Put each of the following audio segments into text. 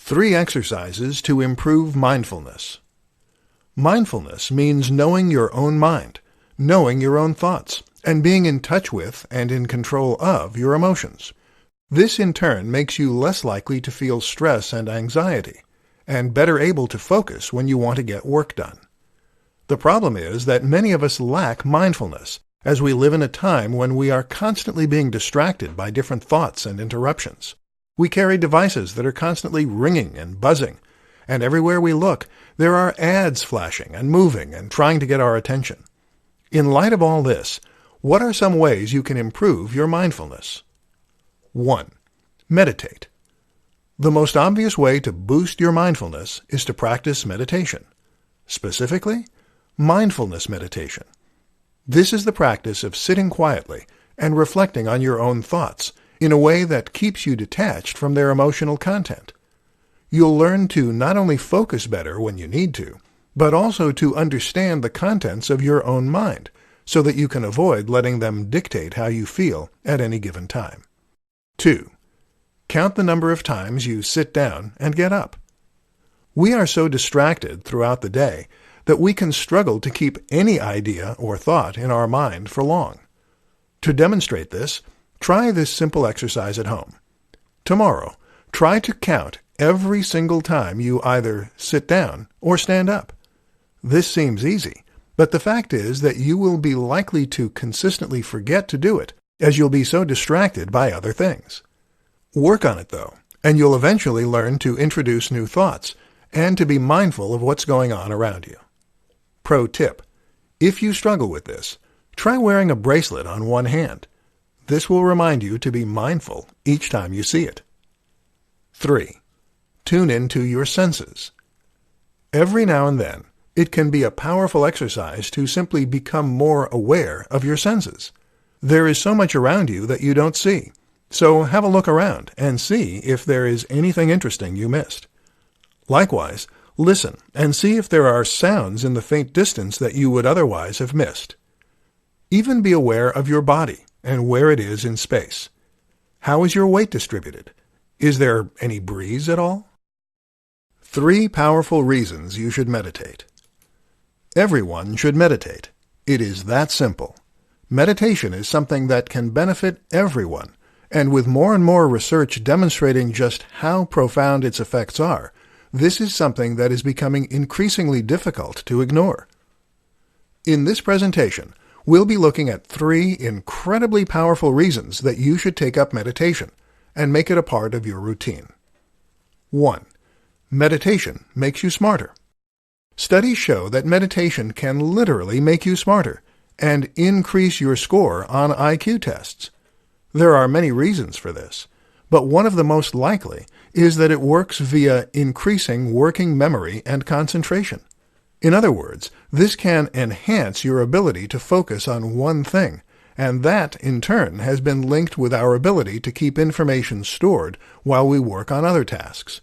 3 exercises to improve mindfulness. Mindfulness means knowing your own mind, knowing your own thoughts, and being in touch with and in control of your emotions. This in turn makes you less likely to feel stress and anxiety, and better able to focus when you want to get work done. The problem is that many of us lack mindfulness, as we live in a time when we are constantly being distracted by different thoughts and interruptions. We carry devices that are constantly ringing and buzzing, and everywhere we look, there are ads flashing and moving and trying to get our attention. In light of all this, what are some ways you can improve your mindfulness? 1. Meditate. The most obvious way to boost your mindfulness is to practice meditation. Specifically, mindfulness meditation. This is the practice of sitting quietly and reflecting on your own thoughts in a way that keeps you detached from their emotional content. You'll learn to not only focus better when you need to, but also to understand the contents of your own mind, so that you can avoid letting them dictate how you feel at any given time. 2. Count the number of times you sit down and get up. We are so distracted throughout the day that we can struggle to keep any idea or thought in our mind for long. To demonstrate this, try this simple exercise at home. Tomorrow, try to count every single time you either sit down or stand up. This seems easy, but the fact is that you will be likely to consistently forget to do it, as you'll be so distracted by other things. Work on it, though, and you'll eventually learn to introduce new thoughts and to be mindful of what's going on around you. Pro tip: if you struggle with this, try wearing a bracelet on one hand. This will remind you to be mindful each time you see it. 3. Tune into your senses. Every now and then, it can be a powerful exercise to simply become more aware of your senses. There is so much around you that you don't see, so have a look around and see if there is anything interesting you missed. Likewise, listen and see if there are sounds in the faint distance that you would otherwise have missed. Even be aware of your body and where it is in space. How is your weight distributed? Is there any breeze at all? 3 powerful reasons you should meditate. Everyone should meditate. It is that simple. Meditation is something that can benefit everyone, and with more and more research demonstrating just how profound its effects are, this is something that is becoming increasingly difficult to ignore. In this presentation, we'll be looking at 3 incredibly powerful reasons that you should take up meditation and make it a part of your routine. 1. Meditation makes you smarter. Studies show that meditation can literally make you smarter and increase your score on IQ tests. There are many reasons for this, but one of the most likely is that it works via increasing working memory and concentration. In other words, this can enhance your ability to focus on one thing, and that, in turn, has been linked with our ability to keep information stored while we work on other tasks.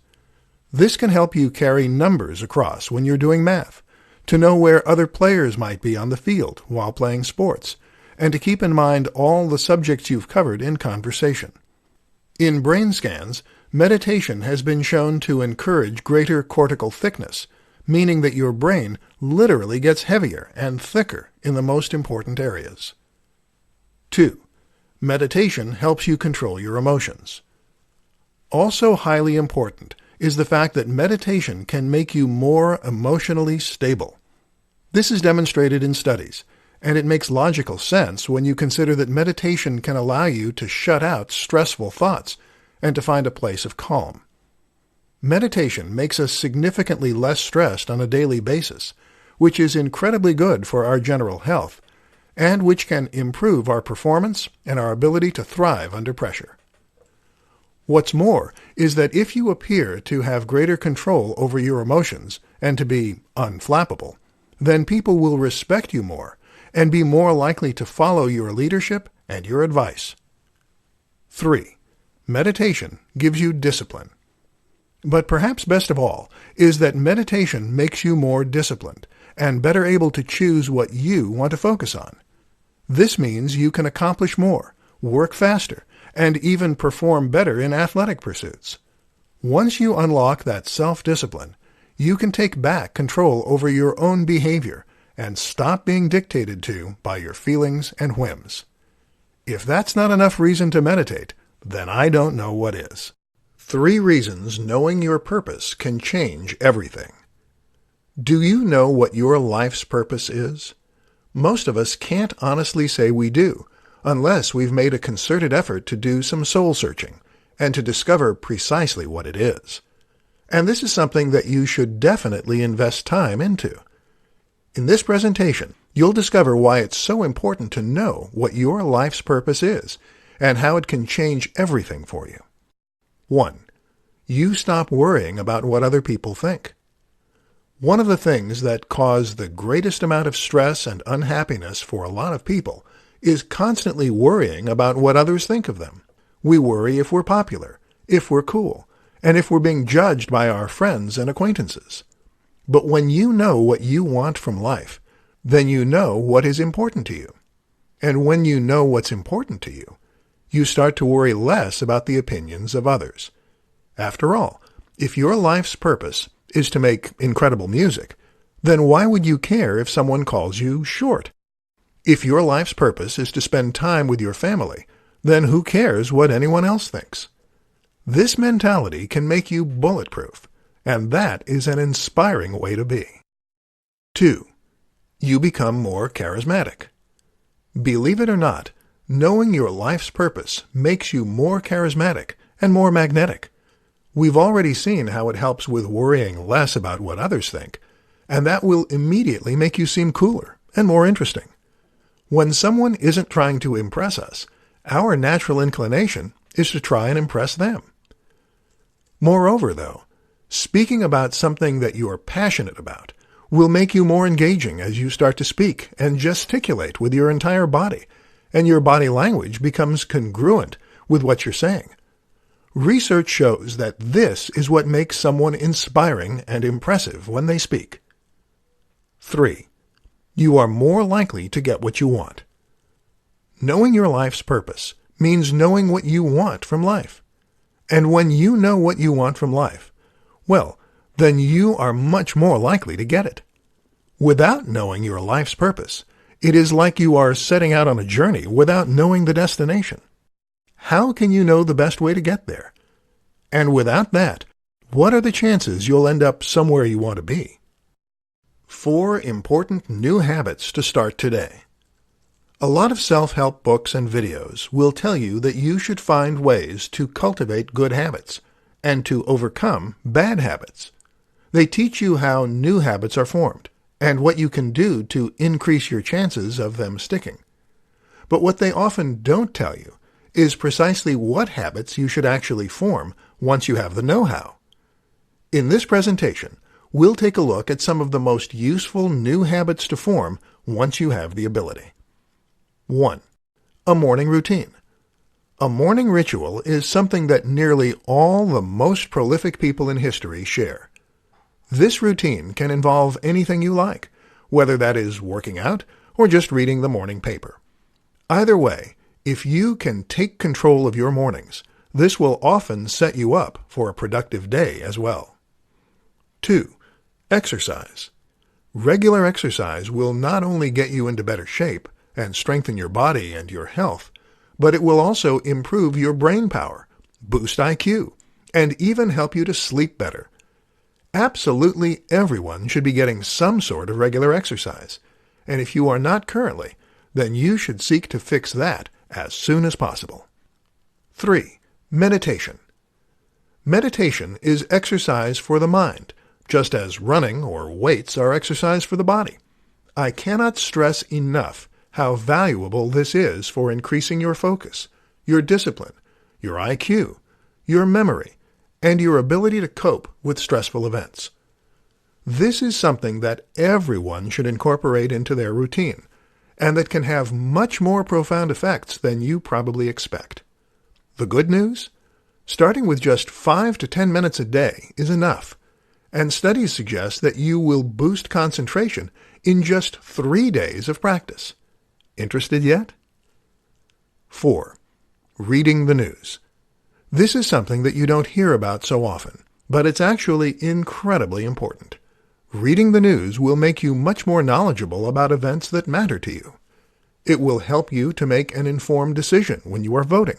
This can help you carry numbers across when you're doing math, to know where other players might be on the field while playing sports, and to keep in mind all the subjects you've covered in conversation. In brain scans, meditation has been shown to encourage greater cortical thickness, meaning that your brain literally gets heavier and thicker in the most important areas. 2. Meditation helps you control your emotions. Also highly important is the fact that meditation can make you more emotionally stable. This is demonstrated in studies, and it makes logical sense when you consider that meditation can allow you to shut out stressful thoughts and to find a place of calm. Meditation makes us significantly less stressed on a daily basis, which is incredibly good for our general health, and which can improve our performance and our ability to thrive under pressure. What's more is that if you appear to have greater control over your emotions and to be unflappable, then people will respect you more and be more likely to follow your leadership and your advice. 3. Meditation gives you discipline. But perhaps best of all is that meditation makes you more disciplined and better able to choose what you want to focus on. This means you can accomplish more, work faster, and even perform better in athletic pursuits. Once you unlock that self-discipline, you can take back control over your own behavior and stop being dictated to by your feelings and whims. If that's not enough reason to meditate, then I don't know what is. 3 reasons knowing your purpose can change everything. Do you know what your life's purpose is? Most of us can't honestly say we do, unless we've made a concerted effort to do some soul-searching and to discover precisely what it is. And this is something that you should definitely invest time into. In this presentation, you'll discover why it's so important to know what your life's purpose is and how it can change everything for you. 1. You stop worrying about what other people think. One of the things that cause the greatest amount of stress and unhappiness for a lot of people is constantly worrying about what others think of them. We worry if we're popular, if we're cool, and if we're being judged by our friends and acquaintances. But when you know what you want from life, then you know what is important to you. And when you know what's important to you, you start to worry less about the opinions of others. After all, if your life's purpose is to make incredible music, then why would you care if someone calls you short? If your life's purpose is to spend time with your family, then who cares what anyone else thinks? This mentality can make you bulletproof, and that is an inspiring way to be. 2. You become more charismatic. Believe it or not, knowing your life's purpose makes you more charismatic and more magnetic. We've already seen how it helps with worrying less about what others think, and that will immediately make you seem cooler and more interesting. When someone isn't trying to impress us, our natural inclination is to try and impress them. Moreover, though, speaking about something that you are passionate about will make you more engaging as you start to speak and gesticulate with your entire body, and your body language becomes congruent with what you're saying. Research shows that this is what makes someone inspiring and impressive when they speak. 3. You are more likely to get what you want. Knowing your life's purpose means knowing what you want from life. And when you know what you want from life, well, then you are much more likely to get it. Without knowing your life's purpose, it is like you are setting out on a journey without knowing the destination. How can you know the best way to get there? And without that, what are the chances you'll end up somewhere you want to be? 4 important new habits to start today. A lot of self-help books and videos will tell you that you should find ways to cultivate good habits and to overcome bad habits. They teach you how new habits are formed and what you can do to increase your chances of them sticking. But what they often don't tell you is precisely what habits you should actually form once you have the know-how. In this presentation, we'll take a look at some of the most useful new habits to form once you have the ability. 1. A morning routine. A morning ritual is something that nearly all the most prolific people in history share. This routine can involve anything you like, whether that is working out or just reading the morning paper. Either way, if you can take control of your mornings, this will often set you up for a productive day as well. 2. Exercise. Regular exercise will not only get you into better shape and strengthen your body and your health, but it will also improve your brain power, boost IQ, and even help you to sleep better. Absolutely everyone should be getting some sort of regular exercise, and if you are not currently, then you should seek to fix that as soon as possible. 3. Meditation. Meditation is exercise for the mind, just as running or weights are exercise for the body. I cannot stress enough how valuable this is for increasing your focus, your discipline, your IQ, your memory, and your ability to cope with stressful events. This is something that everyone should incorporate into their routine, and that can have much more profound effects than you probably expect. The good news? Starting with just 5 to 10 minutes a day is enough, and studies suggest that you will boost concentration in just 3 days of practice. Interested yet? 4. Reading the news. This is something that you don't hear about so often, but it's actually incredibly important. Reading the news will make you much more knowledgeable about events that matter to you. It will help you to make an informed decision when you are voting,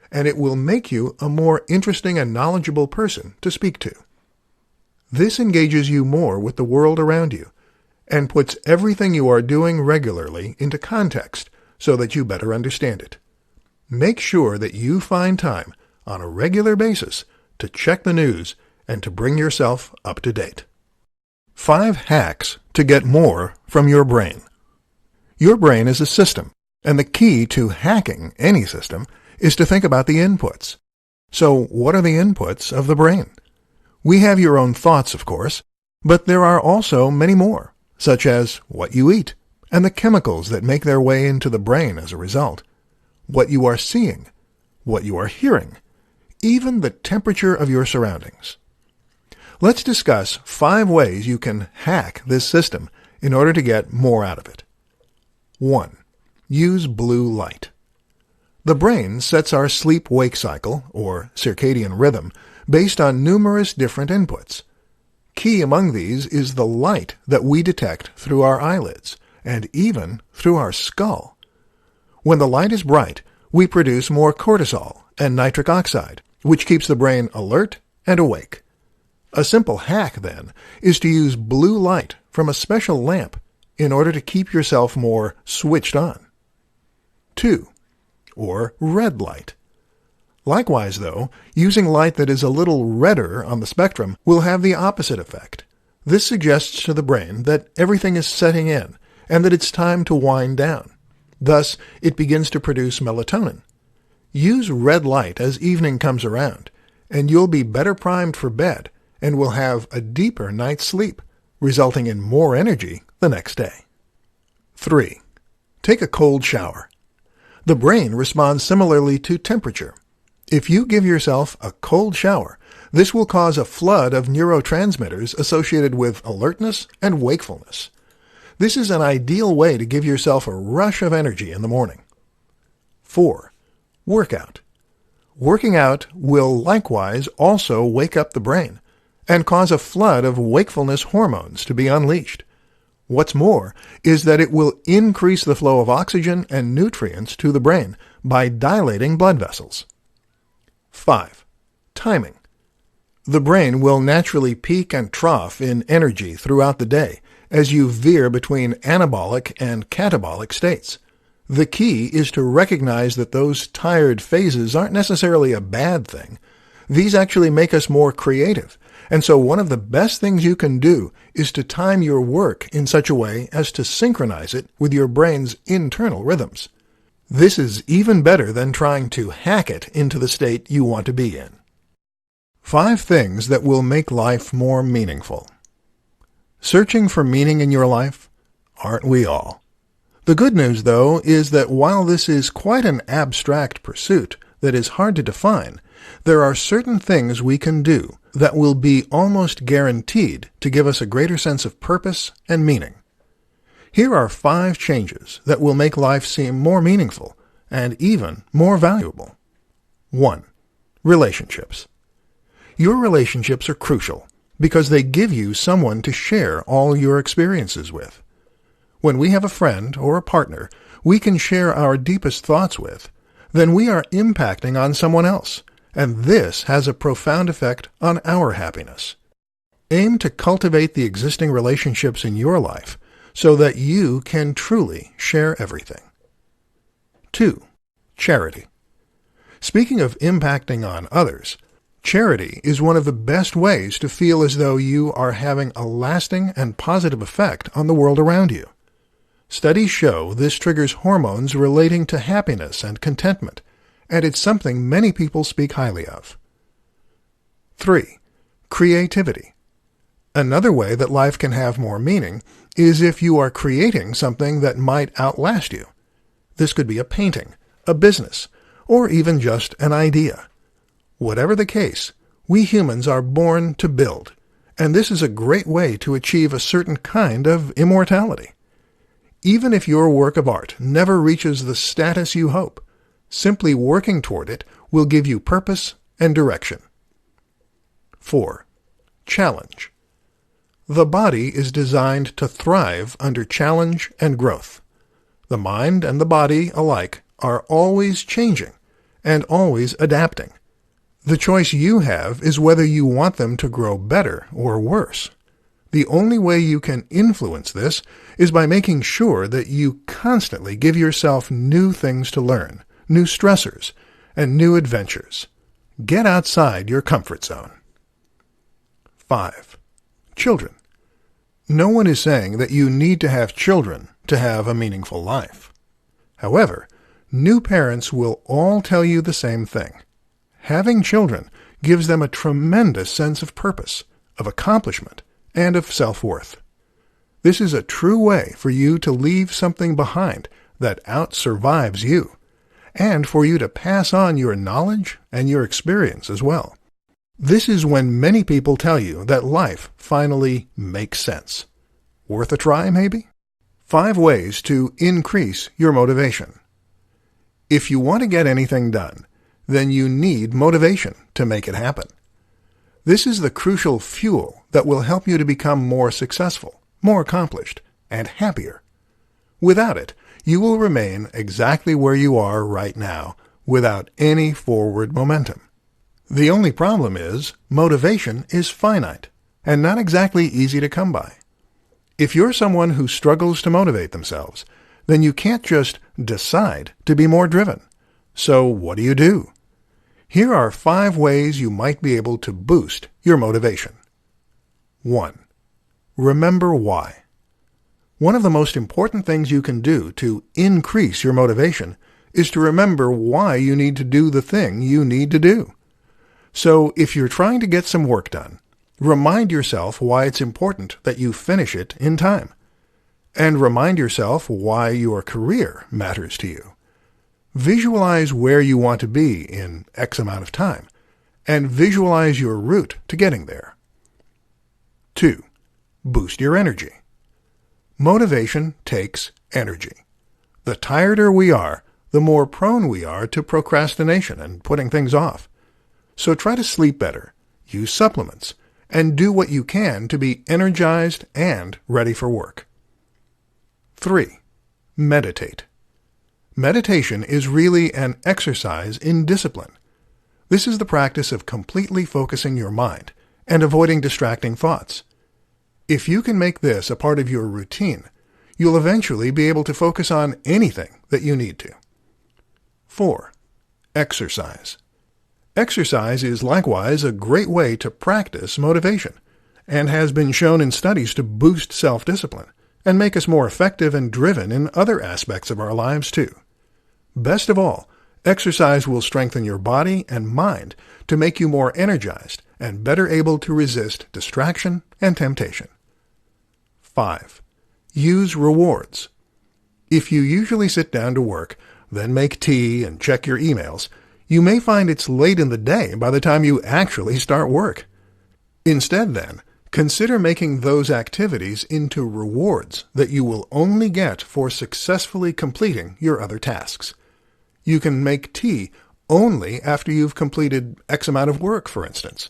and it will make you a more interesting and knowledgeable person to speak to. This engages you more with the world around you and puts everything you are doing regularly into context so that you better understand it. Make sure that you find time on a regular basis to check the news and to bring yourself up to date. 5 hacks to get more from your brain. Your brain is a system, and the key to hacking any system is to think about the inputs. So what are the inputs of the brain? We have your own thoughts, of course, but there are also many more, such as what you eat and the chemicals that make their way into the brain as a result, what you are seeing, what you are hearing, even the temperature of your surroundings. Let's discuss 5 ways you can hack this system in order to get more out of it. 1. Use blue light. The brain sets our sleep-wake cycle, or circadian rhythm, based on numerous different inputs. Key among these is the light that we detect through our eyelids, and even through our skull. When the light is bright, we produce more cortisol and nitric oxide, which keeps the brain alert and awake. A simple hack, then, is to use blue light from a special lamp in order to keep yourself more switched on. 2. Or red light. Likewise, though, using light that is a little redder on the spectrum will have the opposite effect. This suggests to the brain that everything is setting in and that it's time to wind down. Thus, it begins to produce melatonin. Use red light as evening comes around, and you'll be better primed for bed and will have a deeper night's sleep, resulting in more energy the next day. 3. Take a cold shower. The brain responds similarly to temperature. If you give yourself a cold shower, this will cause a flood of neurotransmitters associated with alertness and wakefulness. This is an ideal way to give yourself a rush of energy in the morning. 4. Workout. Working out will likewise also wake up the brain and cause a flood of wakefulness hormones to be unleashed. What's more is that it will increase the flow of oxygen and nutrients to the brain by dilating blood vessels. 5. Timing. The brain will naturally peak and trough in energy throughout the day as you veer between anabolic and catabolic states. The key is to recognize that those tired phases aren't necessarily a bad thing. These actually make us more creative, and so one of the best things you can do is to time your work in such a way as to synchronize it with your brain's internal rhythms. This is even better than trying to hack it into the state you want to be in. 5 things that will make life more meaningful. Searching for meaning in your life? Aren't we all? The good news, though, is that while this is quite an abstract pursuit that is hard to define, there are certain things we can do that will be almost guaranteed to give us a greater sense of purpose and meaning. Here are 5 changes that will make life seem more meaningful and even more valuable. 1. Relationships. Your relationships are crucial because they give you someone to share all your experiences with. When we have a friend or a partner we can share our deepest thoughts with, then we are impacting on someone else, and this has a profound effect on our happiness. Aim to cultivate the existing relationships in your life so that you can truly share everything. 2. Charity. Speaking of impacting on others, charity is one of the best ways to feel as though you are having a lasting and positive effect on the world around you. Studies show this triggers hormones relating to happiness and contentment, and it's something many people speak highly of. 3. Creativity. Another way that life can have more meaning is if you are creating something that might outlast you. This could be a painting, a business, or even just an idea. Whatever the case, we humans are born to build, and this is a great way to achieve a certain kind of immortality. Even if your work of art never reaches the status you hope, simply working toward it will give you purpose and direction. 4. Challenge. The body is designed to thrive under challenge and growth. The mind and the body alike are always changing and always adapting. The choice you have is whether you want them to grow better or worse. The only way you can influence this is by making sure that you constantly give yourself new things to learn, new stressors, and new adventures. Get outside your comfort zone. 5. Children. No one is saying that you need to have children to have a meaningful life. However, new parents will all tell you the same thing. Having children gives them a tremendous sense of purpose, of accomplishment, and of self-worth. This is a true way for you to leave something behind that out-survives you, and for you to pass on your knowledge and your experience as well. This is when many people tell you that life finally makes sense. Worth a try, maybe? 5 ways to increase your motivation. If you want to get anything done, then you need motivation to make it happen. This is the crucial fuel that will help you to become more successful, more accomplished, and happier. Without it, you will remain exactly where you are right now, without any forward momentum. The only problem is, motivation is finite, and not exactly easy to come by. If you're someone who struggles to motivate themselves, then you can't just decide to be more driven. So what do? Here are 5 ways you might be able to boost your motivation. 1. Remember why. One of the most important things you can do to increase your motivation is to remember why you need to do the thing you need to do. So if you're trying to get some work done, remind yourself why it's important that you finish it in time. And remind yourself why your career matters to you. Visualize where you want to be in X amount of time, and visualize your route to getting there. 2. Boost your energy. Motivation takes energy. The tireder we are, the more prone we are to procrastination and putting things off. So try to sleep better, use supplements, and do what you can to be energized and ready for work. 3. Meditate. Meditation is really an exercise in discipline. This is the practice of completely focusing your mind and avoiding distracting thoughts. If you can make this a part of your routine, you'll eventually be able to focus on anything that you need to. 4. Exercise. Exercise is likewise a great way to practice motivation, and has been shown in studies to boost self-discipline and make us more effective and driven in other aspects of our lives too. Best of all, exercise will strengthen your body and mind to make you more energized and better able to resist distraction and temptation. 5. Use rewards. If you usually sit down to work, then make tea and check your emails, you may find it's late in the day by the time you actually start work. Instead, then, consider making those activities into rewards that you will only get for successfully completing your other tasks. You can make tea only after you've completed X amount of work, for instance,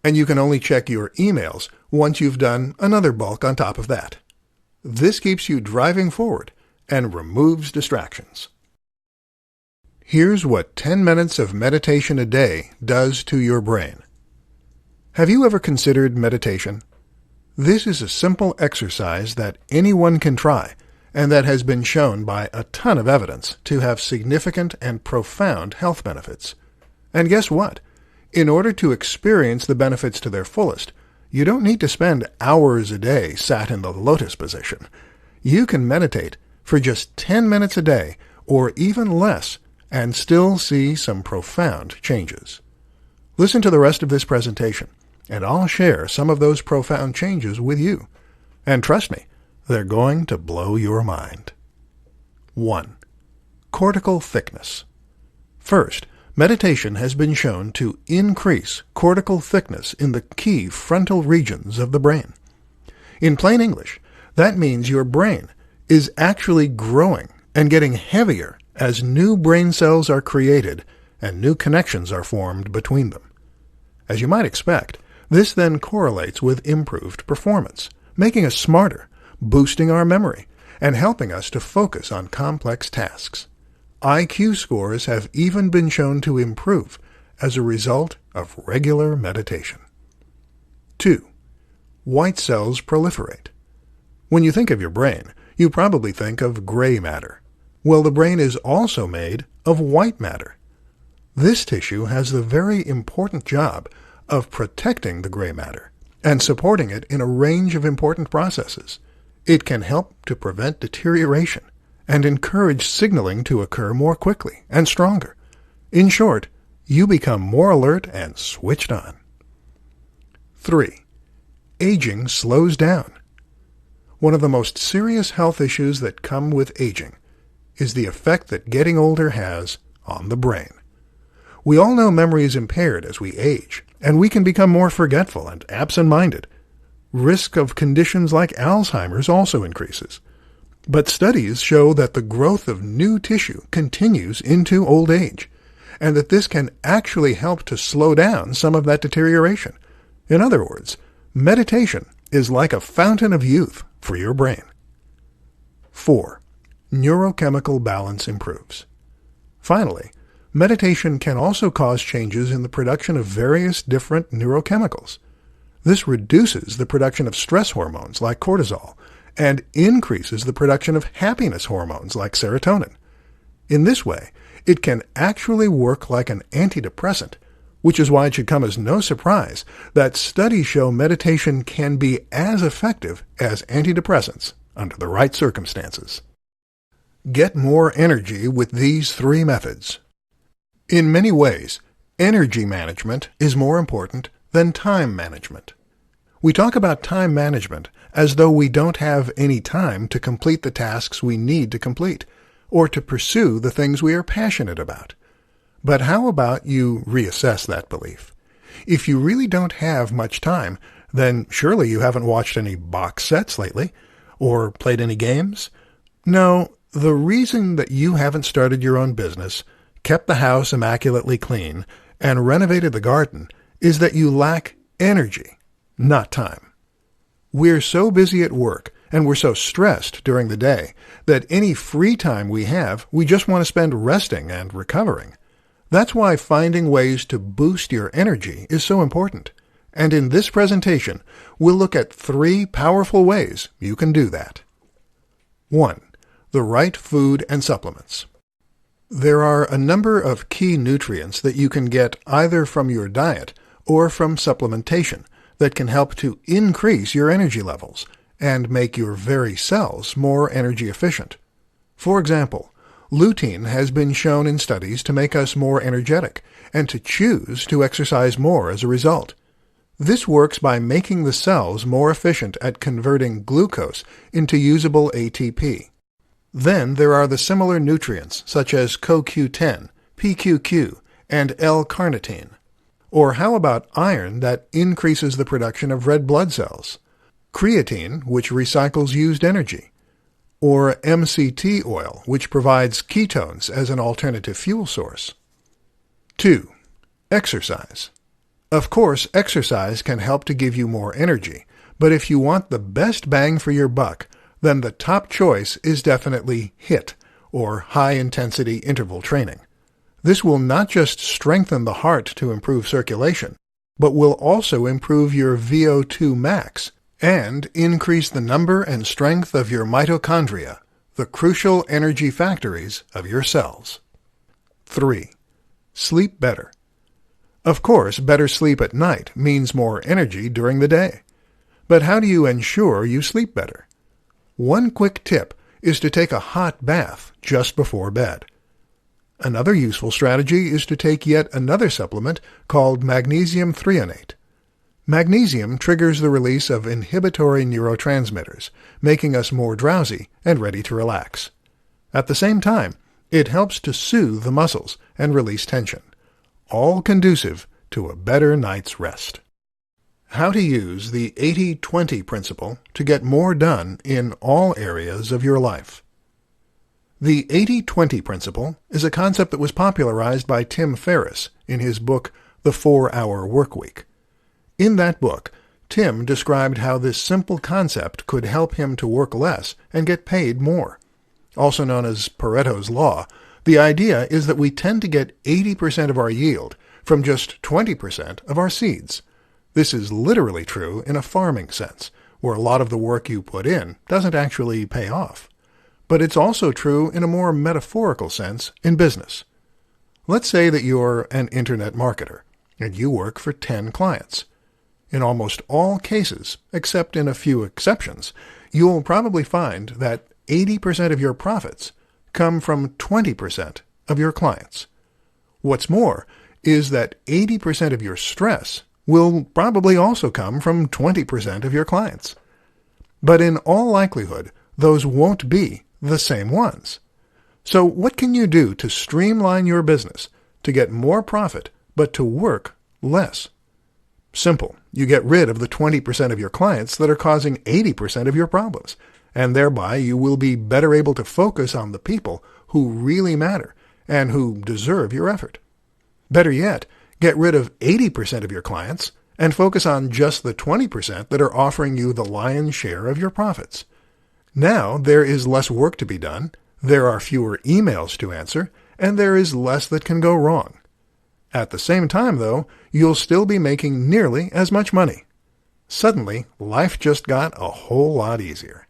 and you can only check your emails once you've done another bulk on top of that. This keeps you driving forward and removes distractions. Here's what 10 minutes of meditation a day does to your brain. Have you ever considered meditation? This is a simple exercise that anyone can try, and that has been shown by a ton of evidence to have significant and profound health benefits. And guess what? In order to experience the benefits to their fullest, you don't need to spend hours a day sat in the lotus position. You can meditate for just 10 minutes a day, or even less, and still see some profound changes. Listen to the rest of this presentation, and I'll share some of those profound changes with you. And trust me, they're going to blow your mind. 1. Cortical thickness. First, meditation has been shown to increase cortical thickness in the key frontal regions of the brain. In plain English, that means your brain is actually growing and getting heavier as new brain cells are created and new connections are formed between them. As you might expect, this then correlates with improved performance, making us smarter, boosting our memory, and helping us to focus on complex tasks. IQ scores have even been shown to improve as a result of regular meditation. 2. White cells proliferate. When you think of your brain, you probably think of gray matter. Well, the brain is also made of white matter. This tissue has the very important job of protecting the gray matter and supporting it in a range of important processes. It can help to prevent deterioration and encourage signaling to occur more quickly and stronger. In short, you become more alert and switched on. 3. Aging slows down. One of the most serious health issues that come with aging is the effect that getting older has on the brain. We all know memory is impaired as we age, and we can become more forgetful and absent-minded. Risk of conditions like Alzheimer's also increases. But studies show that the growth of new tissue continues into old age, and that this can actually help to slow down some of that deterioration. In other words, meditation is like a fountain of youth for your brain. 4. Neurochemical balance improves. Finally, meditation can also cause changes in the production of various different neurochemicals. This reduces the production of stress hormones like cortisol and increases the production of happiness hormones like serotonin. In this way, it can actually work like an antidepressant, which is why it should come as no surprise that studies show meditation can be as effective as antidepressants under the right circumstances. Get more energy with these 3 methods. In many ways, energy management is more important than time management. We talk about time management as though we don't have any time to complete the tasks we need to complete, or to pursue the things we are passionate about. But how about you reassess that belief? If you really don't have much time, then surely you haven't watched any box sets lately, or played any games? No, the reason that you haven't started your own business, kept the house immaculately clean, and renovated the garden is that you lack energy, not time. We're so busy at work, and we're so stressed during the day, that any free time we have, we just want to spend resting and recovering. That's why finding ways to boost your energy is so important. And in this presentation, we'll look at 3 powerful ways you can do that. 1. The right food and supplements. There are a number of key nutrients that you can get either from your diet or from supplementation that can help to increase your energy levels and make your very cells more energy efficient. For example, lutein has been shown in studies to make us more energetic and to choose to exercise more as a result. This works by making the cells more efficient at converting glucose into usable ATP. Then there are the similar nutrients such as CoQ10, PQQ, and L-carnitine. Or how about iron that increases the production of red blood cells? Creatine, which recycles used energy. Or MCT oil, which provides ketones as an alternative fuel source. 2. Exercise. Of course, exercise can help to give you more energy, but if you want the best bang for your buck, then the top choice is definitely HIIT, or high-intensity interval training. This will not just strengthen the heart to improve circulation, but will also improve your VO2 max and increase the number and strength of your mitochondria, the crucial energy factories of your cells. 3. Sleep better. Of course, better sleep at night means more energy during the day. But how do you ensure you sleep better? One quick tip is to take a hot bath just before bed. Another useful strategy is to take yet another supplement called magnesium threonate. Magnesium triggers the release of inhibitory neurotransmitters, making us more drowsy and ready to relax. At the same time, it helps to soothe the muscles and release tension, all conducive to a better night's rest. How to use the 80-20 principle to get more done in all areas of your life. The 80-20 principle is a concept that was popularized by Tim Ferriss in his book, The 4-Hour Workweek. In that book, Tim described how this simple concept could help him to work less and get paid more. Also known as Pareto's Law, the idea is that we tend to get 80% of our yield from just 20% of our seeds. This is literally true in a farming sense, where a lot of the work you put in doesn't actually pay off. But it's also true in a more metaphorical sense in business. Let's say that you're an internet marketer, and you work for 10 clients. In almost all cases, except in a few exceptions, you'll probably find that 80% of your profits come from 20% of your clients. What's more is that 80% of your stress will probably also come from 20% of your clients. But in all likelihood, those won't be the same ones. So what can you do to streamline your business to get more profit but to work less? Simple. You get rid of the 20% of your clients that are causing 80% of your problems, and thereby you will be better able to focus on the people who really matter and who deserve your effort. Better yet, get rid of 80% of your clients and focus on just the 20% that are offering you the lion's share of your profits. Now there is less work to be done, there are fewer emails to answer, and there is less that can go wrong. At the same time, though, you'll still be making nearly as much money. Suddenly, life just got a whole lot easier.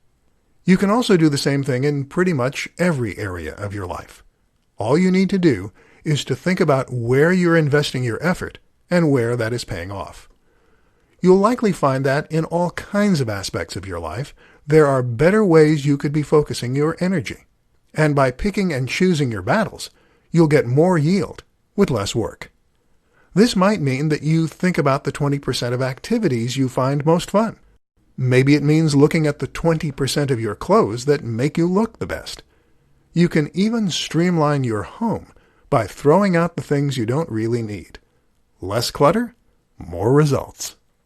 You can also do the same thing in pretty much every area of your life. All you need to do is to think about where you're investing your effort and where that is paying off. You'll likely find that in all kinds of aspects of your life, there are better ways you could be focusing your energy. And by picking and choosing your battles, you'll get more yield with less work. This might mean that you think about the 20% of activities you find most fun. Maybe it means looking at the 20% of your clothes that make you look the best. You can even streamline your home by throwing out the things you don't really need. Less clutter, more results.